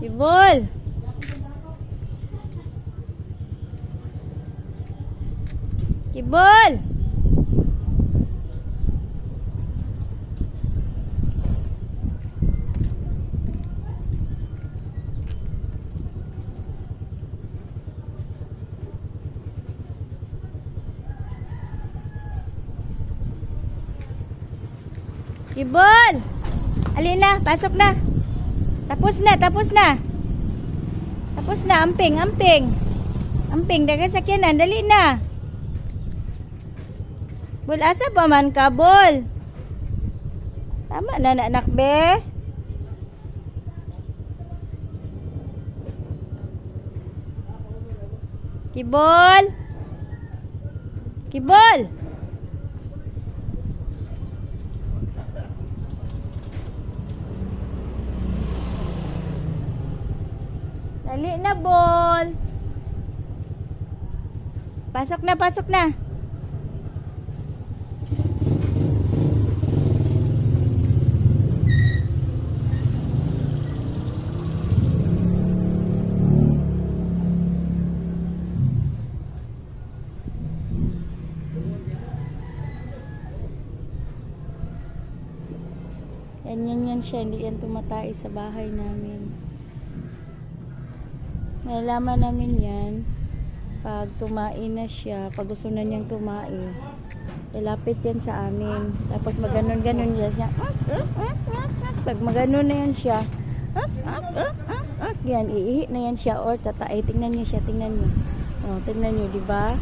Kibol. Kibol. Kibol. Alin na, pasok na. Tapos na, tapos na. Tapos na, amping, amping. Amping, dagan sakyanan, dali na. Bol, asa pa man ka, Bol? Tama na, anak, be. Kibol. Kibol. Dali na, Bol. Pasok na, pasok na. Yan siya, hindi yan tumatay sa bahay namin. Nalaman namin yan pag tumain na siya, pag gusto na niyang tumain, ilapit yan sa amin, tapos maganon-ganon siya. Pag maganon na yan siya, yan, iihi na yan siya, or tatay. Tingnan niyo siya, tingnan niyo. Oh, tingnan niyo, di ba?